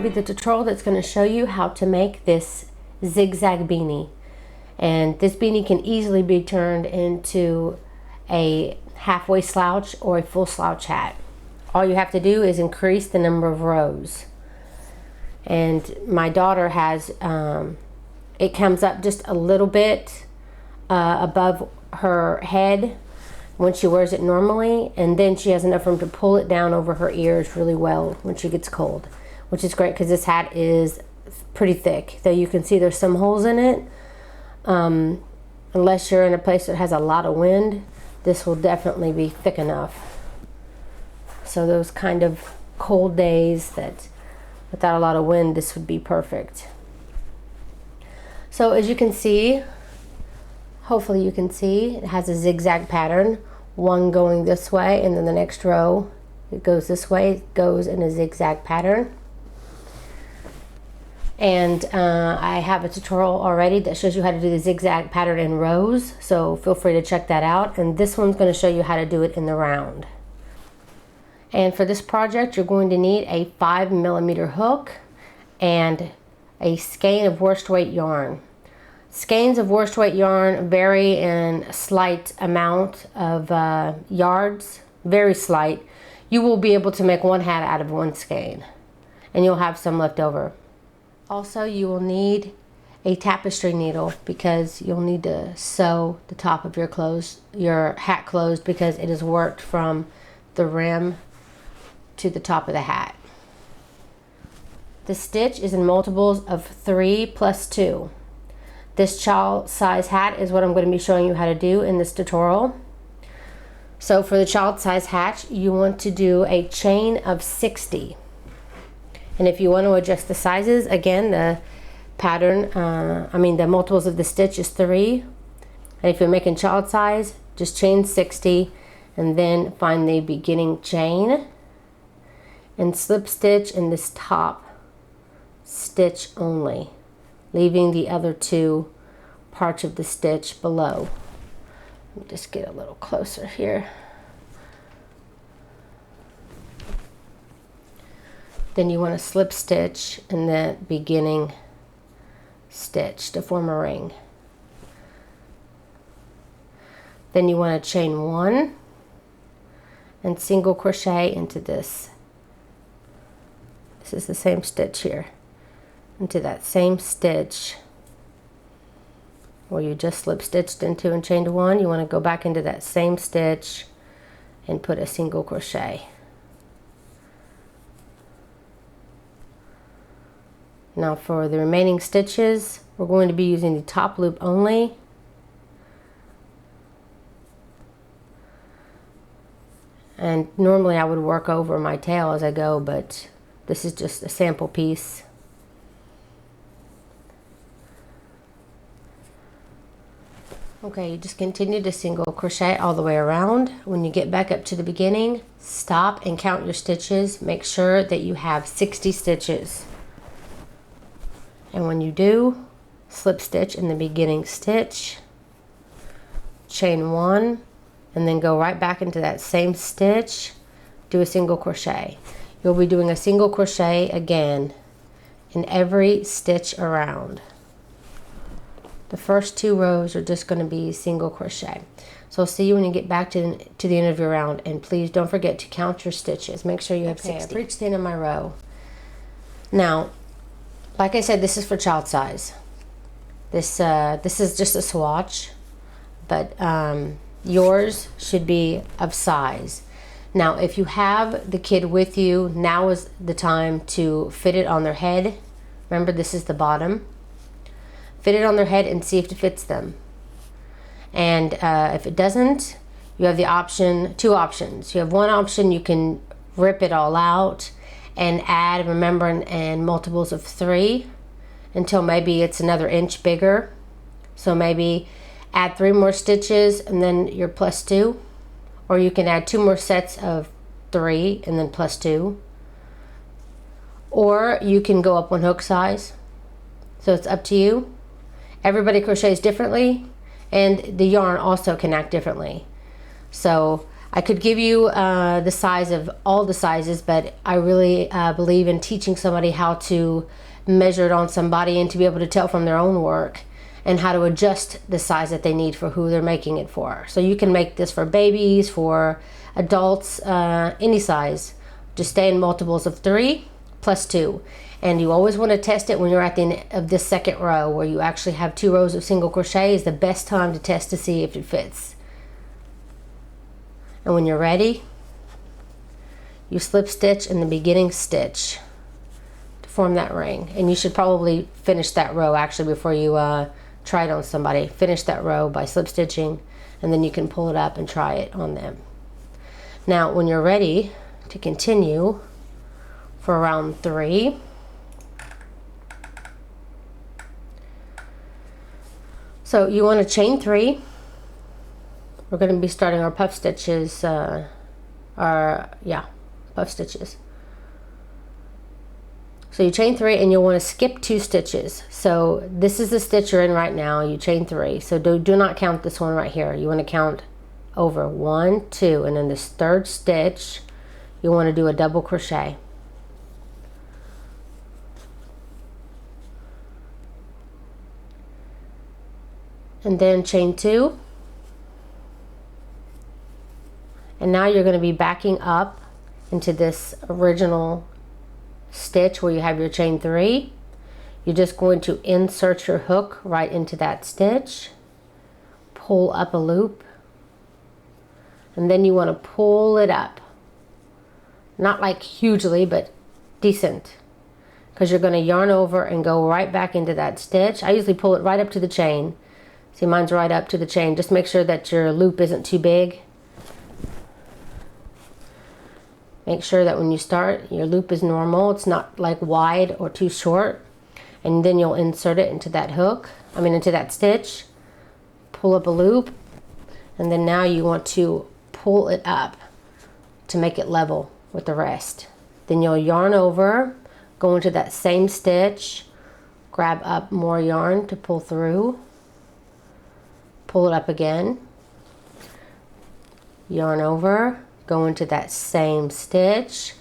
be the tutorial that's going to show you how to make this zigzag beanie. And this beanie can easily be turned into a halfway slouch or a full slouch hat. All you have to do is increase the number of rows. And my daughter has, it comes up just a little bit above her head when she wears it normally, and then she has enough room to pull it down over her ears really well when she gets cold, which is great because this hat is pretty thick. Though you can see there's some holes in it. Unless you're in a place that has a lot of wind, this will definitely be thick enough. So those kind of cold days that without a lot of wind, this would be perfect. So as you can see, hopefully you can see, it has a zigzag pattern, one going this way, and then the next row it goes this way, it goes in a zigzag pattern. And I have a tutorial already that shows you how to do the zigzag pattern in rows, so feel free to check that out. And this one's going to show you how to do it in the round. And for this project, you're going to need a 5mm hook and a skein of worsted weight yarn. Skeins of worsted weight yarn vary in a slight amount of yards, very slight. You will be able to make one hat out of one skein, and you'll have some left over. Also, you will need a tapestry needle because you'll need to sew the top of your hat closed, because it is worked from the rim to the top of the hat. The stitch is in multiples of 3 plus 2. This child size hat is what I'm going to be showing you how to do in this tutorial. So for the child size hat, you want to do a chain of 60. And if you want to adjust the sizes, again, the pattern, the multiples of the stitch is 3. And if you're making child size, just chain 60 and then find the beginning chain and slip stitch in this top stitch only, leaving the other two parts of the stitch below. Let me just get a little closer here. Then you want to slip stitch in the beginning stitch to form a ring. Then you want to chain 1 and single crochet into this. This is the same stitch here. Into that same stitch where you just slip stitched into and chained 1, you want to go back into that same stitch and put a single crochet. Now for the remaining stitches, we're going to be using the top loop only. And normally I would work over my tail as I go, but this is just a sample piece. Okay, you just continue to single crochet all the way around. When you get back up to the beginning, stop and count your stitches. Make sure that you have 60 stitches. And when you do, slip stitch in the beginning stitch, chain 1, and then go right back into that same stitch, do a single crochet. You'll be doing a single crochet again in every stitch around. The first 2 rows are just going to be single crochet. So I'll see you when you get back to the end of your round, and please don't forget to count your stitches. Make sure you have 60. I've reached the end of my row. Now, like I said, this is for child size. This is just a swatch, but yours should be of size. Now, if you have the kid with you, now is the time to fit it on their head. Remember, this is the bottom. Fit it on their head and see if it fits them. And if it doesn't, you have the 2 options. You have one option, you can rip it all out and add, remember, in multiples of 3 until maybe it's another inch bigger. So maybe add 3 more stitches and then you're plus 2. Or you can add 2 more sets of 3 and then plus 2. Or you can go up 1 hook size. So it's up to you. Everybody crochets differently, and the yarn also can act differently. So I could give you the size of all the sizes, but I really believe in teaching somebody how to measure it on somebody and to be able to tell from their own work and how to adjust the size that they need for who they're making it for. So you can make this for babies, for adults, any size. Just stay in multiples of 3 plus 2. And you always want to test it when you're at the end of this second row, where you actually have 2 rows of single crochet is the best time to test to see if it fits. And when you're ready, you slip stitch in the beginning stitch to form that ring. And you should probably finish that row actually before you try it on somebody. Finish that row by slip stitching, and then you can pull it up and try it on them. Now when you're ready to continue for round 3, so you want to chain 3. We're going to be starting our puff stitches, puff stitches. So you chain 3 and you'll want to skip 2 stitches. So this is the stitch you're in right now. You chain 3. So do not count this one right here. You want to count over 1, 2, and then this third stitch, you want to do a double crochet. And then chain 2. And now you're going to be backing up into this original stitch where you have your chain 3. You're just going to insert your hook right into that stitch, pull up a loop, and then you want to pull it up. Not like hugely, but decent, because you're going to yarn over and go right back into that stitch. I usually pull it right up to the chain. See, mine's right up to the chain. Just make sure that your loop isn't too big. Make sure that when you start, your loop is normal. It's not like wide or too short. And then you'll insert it into that hook, into that stitch. Pull up a loop. And then now you want to pull it up to make it level with the rest. Then you'll yarn over, go into that same stitch, grab up more yarn to pull through, pull it up again, yarn over, go into that same stitch.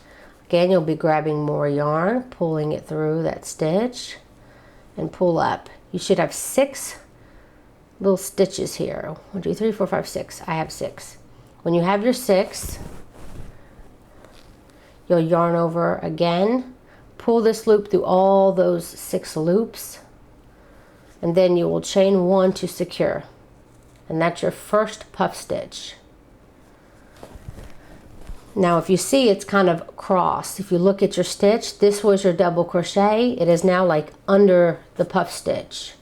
Again, you'll be grabbing more yarn, pulling it through that stitch, and pull up. You should have 6 little stitches here. 1, 2, 3, 4, 5, 6. I have 6. When you have your 6, you'll yarn over again, pull this loop through all those 6 loops, and then you will chain 1 to secure. And that's your first puff stitch. Now if you see, it's kind of crossed. If you look at your stitch, this was your double crochet. It is now like under the puff stitch.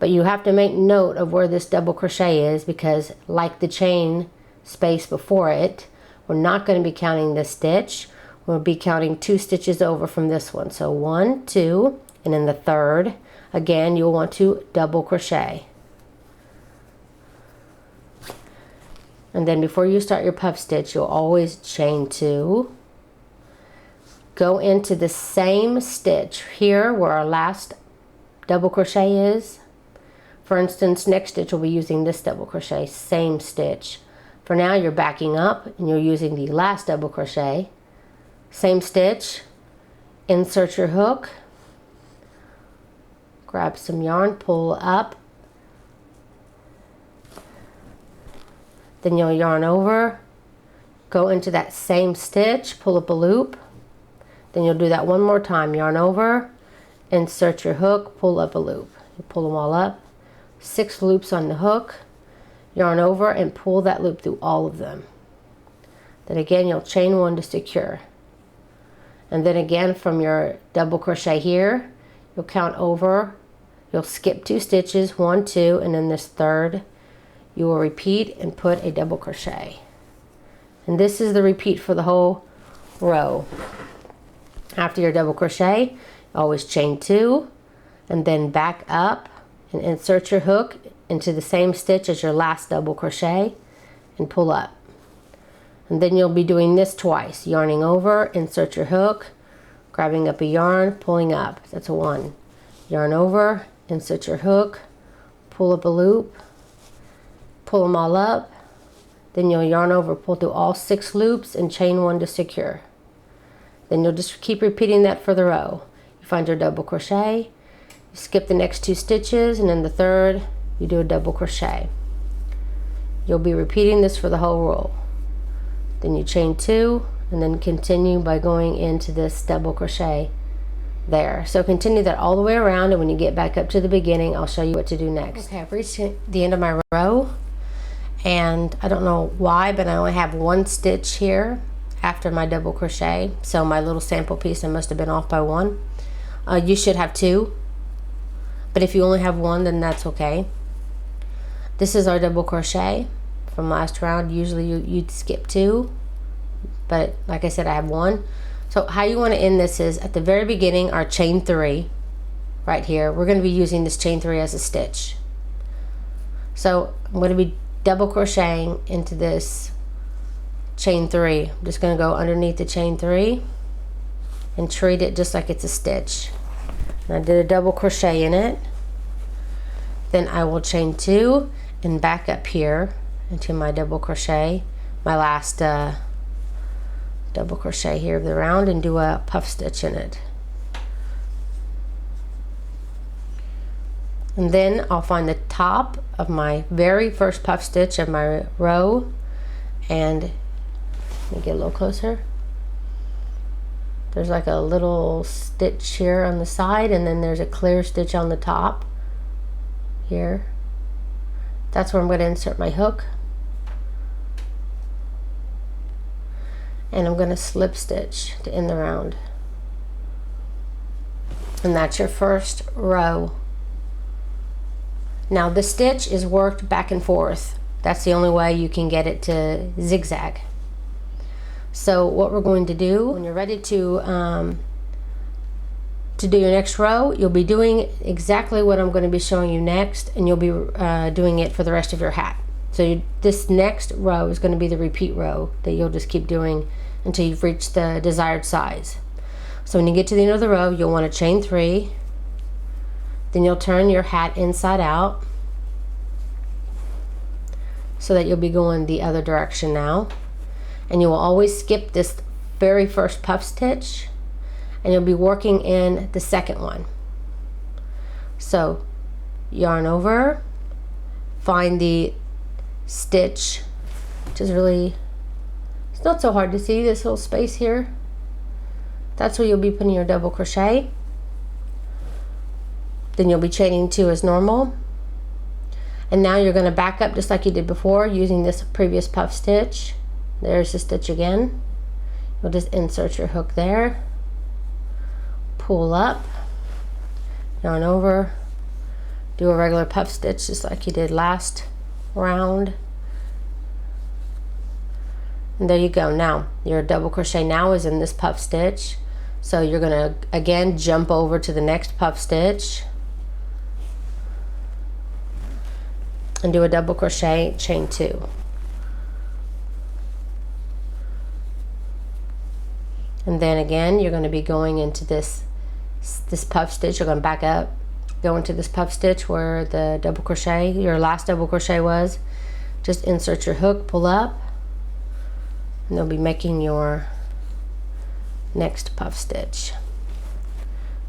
But you have to make note of where this double crochet is, because like the chain space before it, we're not going to be counting this stitch. We'll be counting 2 stitches over from this one. So 1, 2, and in the third, again, you'll want to double crochet. And then before you start your puff stitch, you'll always chain 2. Go into the same stitch here where our last double crochet is. For instance, next stitch we'll be using this double crochet, same stitch. For now you're backing up and you're using the last double crochet. Same stitch, insert your hook, grab some yarn, pull up. Then you'll yarn over, go into that same stitch, pull up a loop. Then you'll do that one more time, yarn over, insert your hook, pull up a loop. You pull them all up, 6 loops on the hook, yarn over and pull that loop through all of them. Then again, you'll chain 1 to secure. And then again, from your double crochet here, you'll count over, you'll skip 2 stitches, 1, 2, and then this third, you will repeat and put a double crochet. And this is the repeat for the whole row. After your double crochet, always chain 2, and then back up and insert your hook into the same stitch as your last double crochet and pull up. And then you'll be doing this twice, yarning over, insert your hook, grabbing up a yarn, pulling up. That's a 1. Yarn over, insert your hook, pull up a loop, pull them all up, Then you'll yarn over, pull through all 6 loops and chain 1 to secure. Then you'll just keep repeating that for the row. You find your double crochet, you skip the next 2 stitches, and in the third you do a double crochet. You'll be repeating this for the whole row. Then you chain 2 and then continue by going into this double crochet there. So continue that all the way around, and when you get back up to the beginning, I'll show you what to do next. Okay, I've reached the end of my row, and I don't know why, but I only have 1 stitch here after my double crochet. So my little sample piece, I must have been off by 1. You should have 2, but if you only have 1, then that's okay. This is our double crochet from last round. Usually you'd skip 2, but like I said, I have 1. So how you want to end this is at the very beginning, our chain 3 right here. We're going to be using this chain 3 as a stitch. So I'm going to be double crocheting into this chain 3. I'm just going to go underneath the chain 3 and treat it just like it's a stitch. And I did a double crochet in it. Then I will chain 2 and back up here into my double crochet, my last double crochet here of the round, and do a puff stitch in it. And then I'll find the top of my very first puff stitch of my row, and let me get a little closer. There's like a little stitch here on the side, and then there's a clear stitch on the top here. That's where I'm going to insert my hook, and I'm going to slip stitch to end the round. And that's your first row. Now the stitch is worked back and forth. That's the only way you can get it to zigzag. So what we're going to do, when you're ready to do your next row, you'll be doing exactly what I'm going to be showing you next, and you'll be doing it for the rest of your hat. So this next row is going to be the repeat row that you'll just keep doing until you've reached the desired size. So when you get to the end of the row, you'll want to chain 3, then you'll turn your hat inside out so that you'll be going the other direction now, and you will always skip this very first puff stitch, and you'll be working in the second one. So yarn over, find the stitch, which is really, it's not so hard to see, this little space here. That's where you'll be putting your double crochet. Then you'll be chaining 2 as normal, and now you're going to back up just like you did before using this previous puff stitch. There's the stitch again. You'll just insert your hook there, pull up, yarn over, do a regular puff stitch just like you did last round, and there you go. Now your double crochet now is in this puff stitch, so you're going to again jump over to the next puff stitch and do a double crochet, chain 2. And then again, you're going to be going into this puff stitch. You're going to back up, go into this puff stitch where the double crochet, your last double crochet was. Just insert your hook, pull up, and you'll be making your next puff stitch.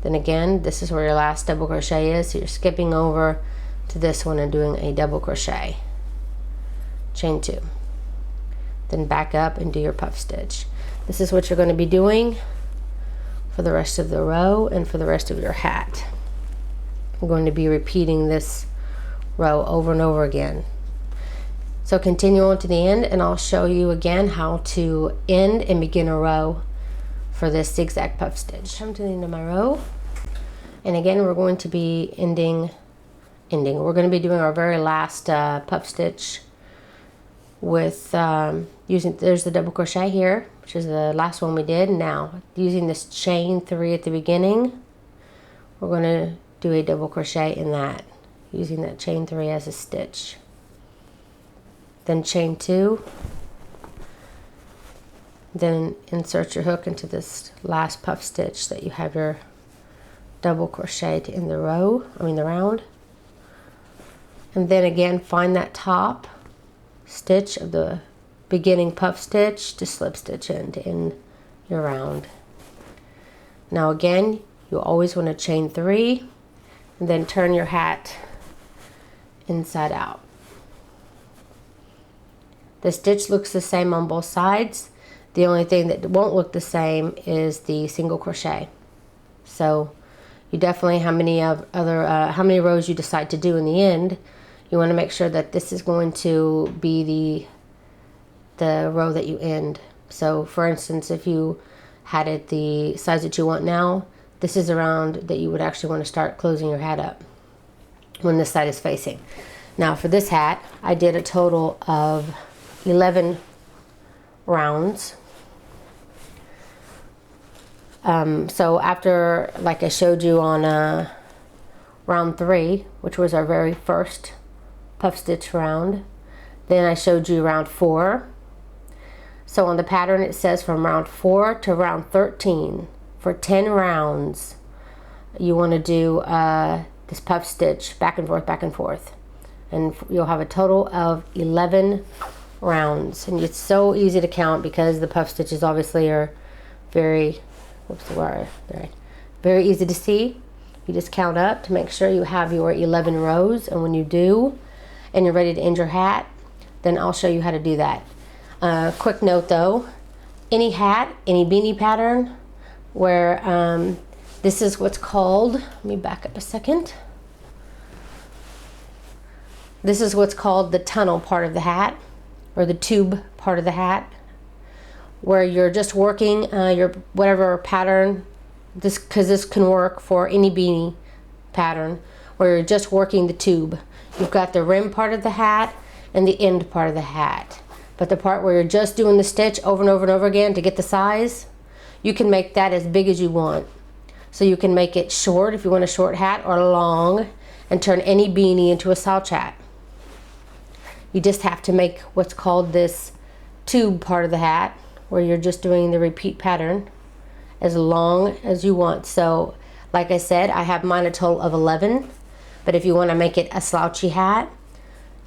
Then again, this is where your last double crochet is, so you're skipping over to this one and doing a double crochet, chain 2, then back up and do your puff stitch. This is what you're going to be doing for the rest of the row and for the rest of your hat. I'm going to be repeating this row over and over again. So continue on to the end, and I'll show you again how to end and begin a row for this zigzag puff stitch. Come to the end of my row, and again we're going to be ending. We're going to be doing our very last puff stitch with using, there's the double crochet here, which is the last one we did. Now using this chain 3 at the beginning, we're going to do a double crochet in that, using that chain 3 as a stitch. Then chain 2, then insert your hook into this last puff stitch that you have your double crochet to end the row, the round. And then again find that top stitch of the beginning puff stitch to slip stitch into in your round. Now again, you always want to chain 3 and then turn your hat inside out. The stitch looks the same on both sides. The only thing that won't look the same is the single crochet. So you definitely, how many rows you decide to do in the end, you want to make sure that this is going to be the row that you end. So for instance, if you had it the size that you want now, this is around that you would actually want to start closing your hat up when this side is facing. Now for this hat, I did a total of 11 rounds. So after, like I showed you on round 3, which was our very first puff stitch round, then I showed you round 4. So on the pattern it says from round 4 to round 13, for 10 rounds, you want to do this puff stitch back and forth, and you'll have a total of 11 rounds. And it's so easy to count because the puff stitches obviously are very, very easy to see. You just count up to make sure you have your 11 rows, and when you do and you're ready to end your hat, then I'll show you how to do that. Quick note though, any hat, any beanie pattern where this is what's called, let me back up a second. This is what's called the tunnel part of the hat, or the tube part of the hat, where you're just working your whatever pattern, because this can work for any beanie pattern, where you're just working the tube. You've got the rim part of the hat and the end part of the hat. But the part where you're just doing the stitch over and over and over again to get the size, you can make that as big as you want. So you can make it short if you want a short hat, or long, and turn any beanie into a slouch hat. You just have to make what's called this tube part of the hat, where you're just doing the repeat pattern as long as you want. So like I said, I have mine a total of 11, but if you want to make it a slouchy hat,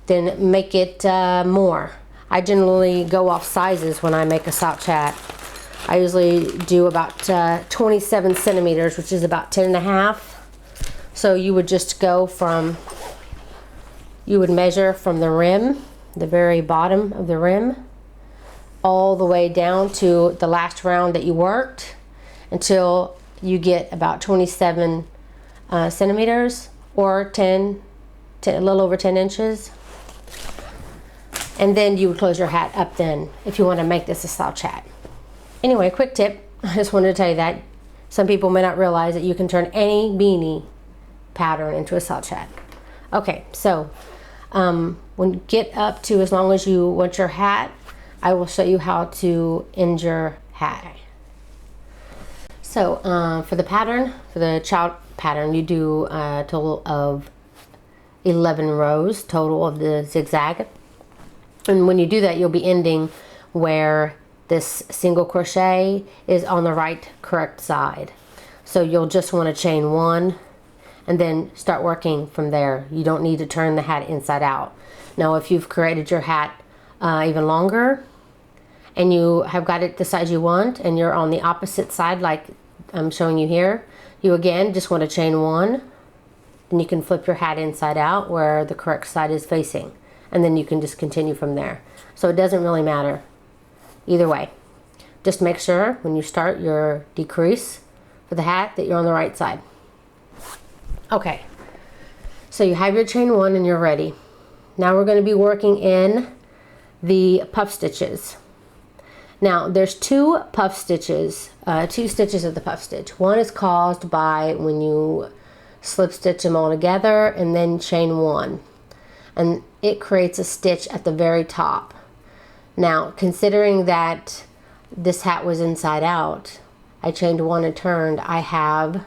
then make it more. I generally go off sizes when I make a slouch hat. I usually do about 27 centimeters, which is about 10 and a half. So you would just go from, you would measure from the rim, the very bottom of the rim, all the way down to the last round that you worked, until you get about 27 centimeters, or 10, a little over 10 inches. And then you would close your hat up then, if you want to make this a slouch hat. Anyway, quick tip, I just wanted to tell you that. Some people may not realize that you can turn any beanie pattern into a slouch hat. Okay, so when you get up to as long as you want your hat, I will show you how to end your hat. So for the pattern, for the child pattern, you do a total of 11 rows total of the zigzag. And when you do that, you'll be ending where this single crochet is on the right correct side. So you'll just want to chain 1 and then start working from there. You don't need to turn the hat inside out. Now if you've created your hat even longer and you have got it the size you want, and you're on the opposite side like I'm showing you here, you again just want to chain 1, then you can flip your hat inside out where the correct side is facing, and then you can just continue from there. So it doesn't really matter either way. Just make sure when you start your decrease for the hat that you're on the right side. Okay, so you have your chain 1 and you're ready. Now we're going to be working in the puff stitches. Now there's 2 puff stitches, 2 stitches of the puff stitch. One is caused by when you slip stitch them all together and then chain 1, and it creates a stitch at the very top. Now considering that this hat was inside out, I chained 1 and turned, I have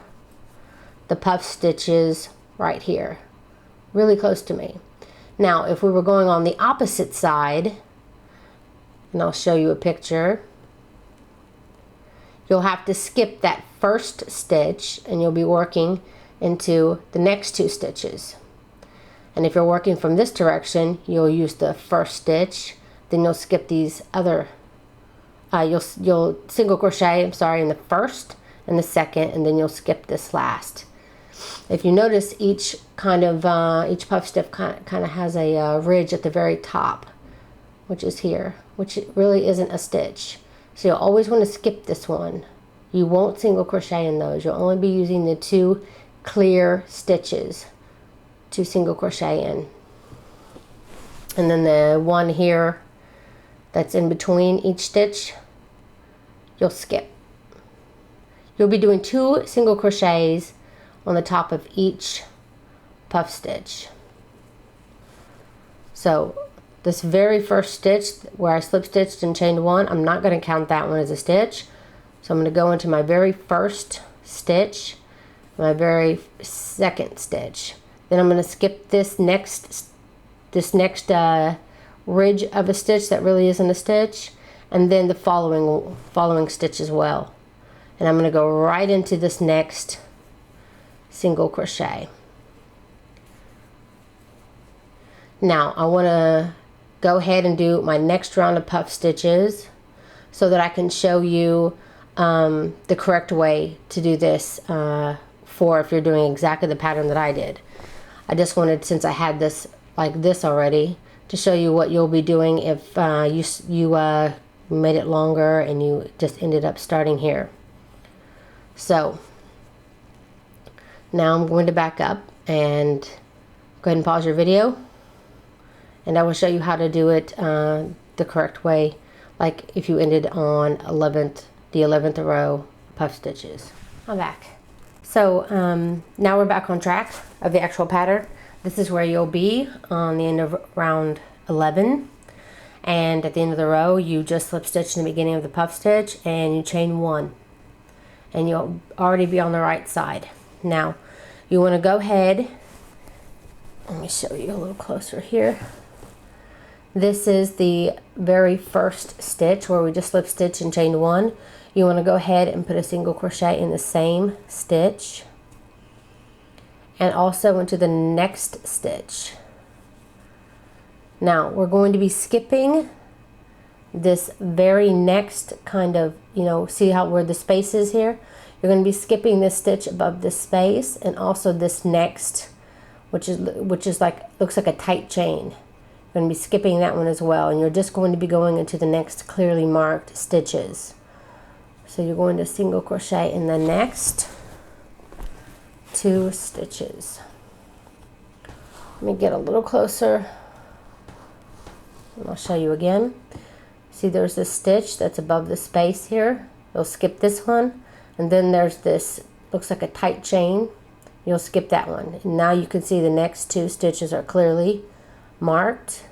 the puff stitches right here, really close to me. Now if we were going on the opposite side, and I'll show you a picture, you'll have to skip that first stitch and you'll be working into the next 2 stitches. And if you're working from this direction, you'll use the first stitch, then you'll skip these other, you'll single crochet, I'm sorry, in the first and the second, and then you'll skip this last. If you notice, each kind of each puff stick kind of has a ridge at the very top, which is here, which really isn't a stitch. So you'll always want to skip this one. You won't single crochet in those. You'll only be using the 2 clear stitches to single crochet in. And then the one here that's in between each stitch, you'll skip. You'll be doing 2 single crochets on the top of each puff stitch. So this very first stitch where I slip stitched and chained 1, I'm not going to count that one as a stitch. So I'm going to go into my very first stitch, my very second stitch. Then I'm going to skip this next ridge of a stitch that really isn't a stitch, and then the following stitch as well. And I'm going to go right into this next single crochet. Now I want to go ahead and do my next round of puff stitches so that I can show you the correct way to do this for if you're doing exactly the pattern that I did. I just wanted, since I had this like this already, to show you what you'll be doing if you made it longer and you just ended up starting here. So now I'm going to back up and go ahead and pause your video, and I will show you how to do it the correct way, like if you ended on the 11th row puff stitches. I'm back. So now we're back on track of the actual pattern. This is where you'll be on the end of round 11, and at the end of the row you just slip stitch in the beginning of the puff stitch and you chain 1, and you'll already be on the right side. Now you want to go ahead, let me show you a little closer here. This is the very first stitch where we just slip stitch and chain 1. You want to go ahead and put a single crochet in the same stitch and also into the next stitch. Now we're going to be skipping this very next kind of, see how where the space is here? You're going to be skipping this stitch above this space, and also this next, which is like, looks like a tight chain. You're going to be skipping that one as well, and you're just going to be going into the next clearly marked stitches. So you're going to single crochet in the next 2 stitches. Let me get a little closer and I'll show you again. See, there's this stitch that's above the space here. You'll skip this one, and then there's this, looks like a tight chain. You'll skip that one. And now you can see the next 2 stitches are clearly marked.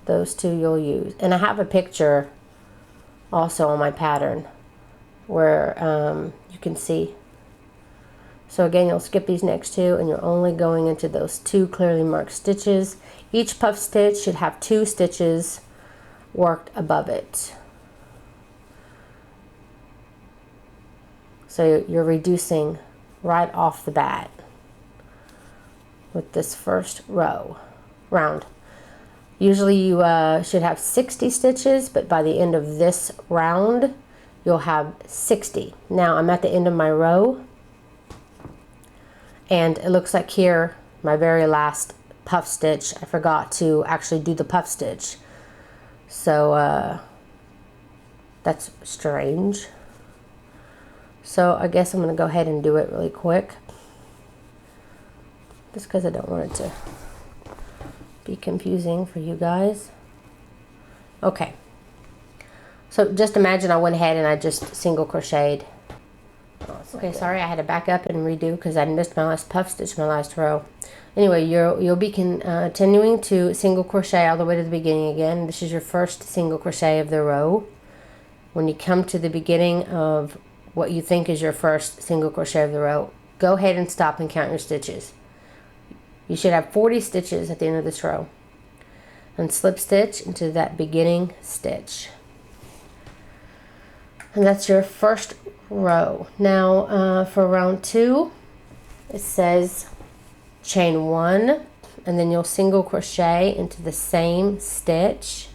Those 2 you'll use. And I have a picture also on my pattern where you can see. So again, you'll skip these next 2, and you're only going into those 2 clearly marked stitches. Each puff stitch should have 2 stitches worked above it. So you're reducing right off the bat with this first round. Usually you should have 60 stitches, but by the end of this round, you'll have 60. Now I'm at the end of my row, and it looks like here, my very last puff stitch, I forgot to actually do the puff stitch. So that's strange. So I guess I'm going to go ahead and do it really quick, just because I don't want it to be confusing for you guys. Okay, so just imagine I went ahead and I just single crocheted. Okay, sorry, I had to back up and redo because I missed my last puff stitch, my last row. Anyway, you'll be continuing to single crochet all the way to the beginning again. This is your first single crochet of the row. When you come to the beginning of what you think is your first single crochet of the row, go ahead and stop and count your stitches. You should have 40 stitches at the end of this row. And slip stitch into that beginning stitch. And that's your first row. Now for round 2, it says chain 1 and then you'll single crochet into the same stitch,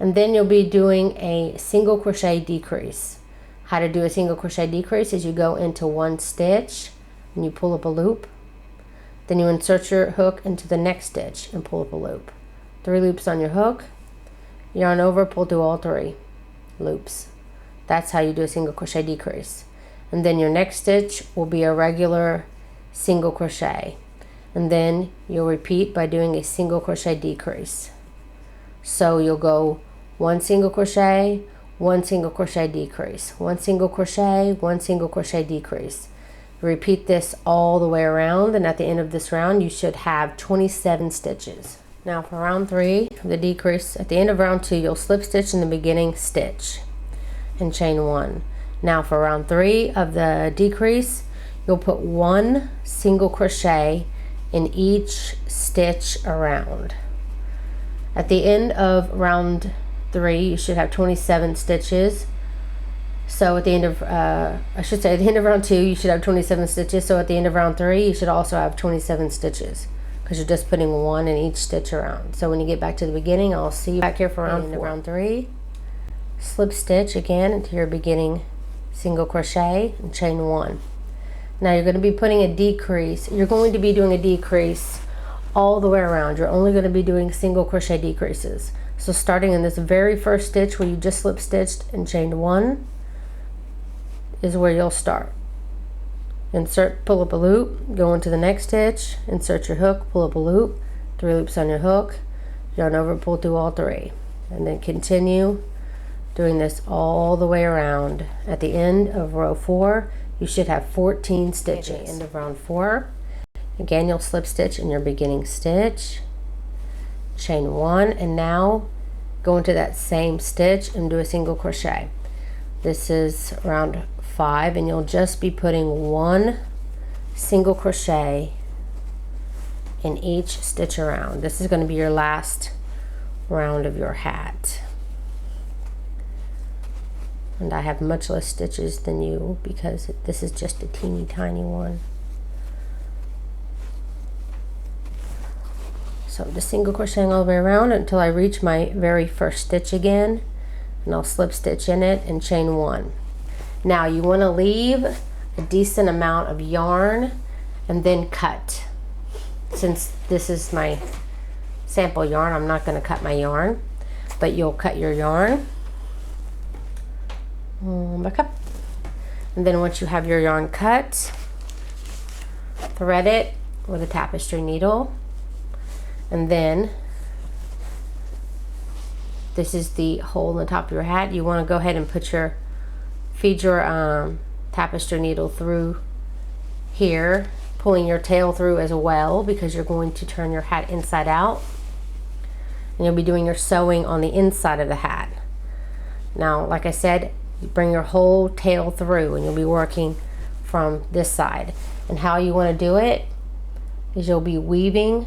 and then you'll be doing a single crochet decrease. How to do a single crochet decrease is you go into one stitch and you pull up a loop, then you insert your hook into the next stitch and pull up a loop. 3 loops on your hook, yarn over, pull through all 3 loops. That's how you do a single crochet decrease. And then your next stitch will be a regular single crochet, and then you'll repeat by doing a single crochet decrease. So you'll go 1 single crochet, 1 single crochet decrease, 1 single crochet, 1 single crochet decrease. Repeat this all the way around, and at the end of this round you should have 27 stitches. Now for round 3 of the decrease, at the end of round 2 you'll slip stitch in the beginning stitch and chain 1. Now for round 3 of the decrease, you'll put 1 single crochet in each stitch around. At the end of round 3 you should have 27 stitches. So at the end of at the end of round 2 you should have 27 stitches. So at the end of round 3 you should also have 27 stitches, because you're just putting 1 in each stitch around. So when you get back to the beginning, I'll see you back here for round 4. Round 3, slip stitch again into your beginning single crochet and chain 1. Now you're going to be putting a decrease. You're going to be doing a decrease all the way around. You're only going to be doing single crochet decreases. So starting in this very first stitch where you just slip stitched and chained 1 is where you'll start. Insert, pull up a loop, go into the next stitch, insert your hook, pull up a loop, 3 loops on your hook, yarn over, pull through all 3, and then continue doing this all the way around. At the end of row 4 you should have 14 stitches. At the end of round 4, again you'll slip stitch in your beginning stitch, chain 1, and now go into that same stitch and do a single crochet. This is round 5, and you'll just be putting 1 single crochet in each stitch around. This is going to be your last round of your hat. And I have much less stitches than you because this is just a teeny tiny one. So I'm just single crocheting all the way around until I reach my very first stitch again, and I'll slip stitch in it and chain 1. Now you want to leave a decent amount of yarn and then cut. Since this is my sample yarn, I'm not going to cut my yarn, but you'll cut your yarn back up, and then once you have your yarn cut, thread it with a tapestry needle, and then this is the hole in the top of your hat. You want to go ahead and feed your tapestry needle through here, pulling your tail through as well, because you're going to turn your hat inside out, and you'll be doing your sewing on the inside of the hat. Now, like I said, you bring your whole tail through, and you'll be working from this side. And how you want to do it is you'll be weaving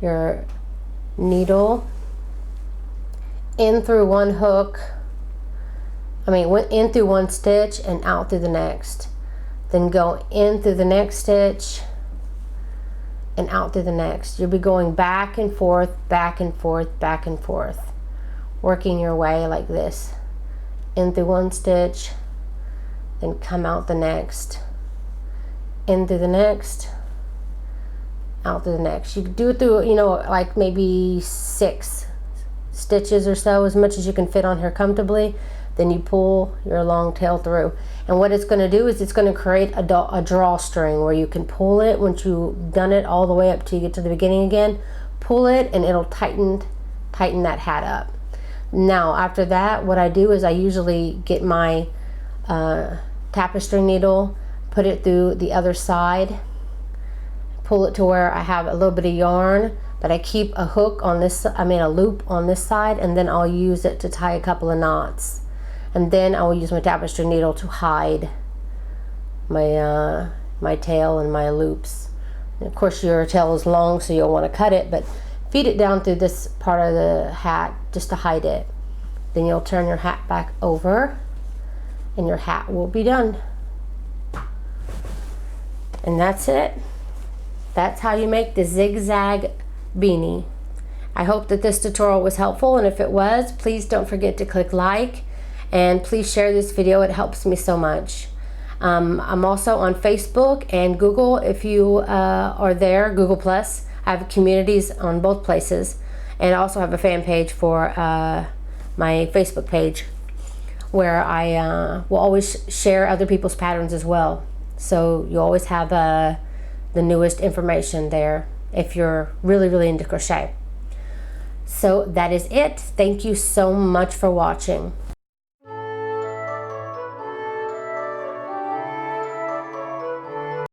your needle in through one hook, in through one stitch and out through the next. Then go in through the next stitch and out through the next. You'll be going back and forth, back and forth, back and forth, working your way like this. In through one stitch, then come out the next, in through the next, out through the next. You do it through, like maybe 6 stitches or so, as much as you can fit on here comfortably. Then you pull your long tail through, and what it's going to do is it's going to create a drawstring where you can pull it once you've done it all the way up till you get to the beginning again. Pull it and it'll tighten that hat up. Now after that, what I do is I usually get my tapestry needle, put it through the other side, pull it to where I have a little bit of yarn, but I keep a hook on this, a loop on this side, and then I'll use it to tie a couple of knots. And then I will use my tapestry needle to hide my my tail and my loops. And of course your tail is long, so you'll want to cut it, but feed it down through this part of the hat just to hide it. Then you'll turn your hat back over and your hat will be done. And that's it. That's how you make the Zig Zag beanie. I hope that this tutorial was helpful, and if it was, please don't forget to click like, and please share this video. It helps me so much. I'm also on Facebook and Google. If you are there, Google+. I have communities on both places, and I also have a fan page for my Facebook page where I will always share other people's patterns as well. So you always have the newest information there if you're really into crochet. So that is it. Thank you so much for watching.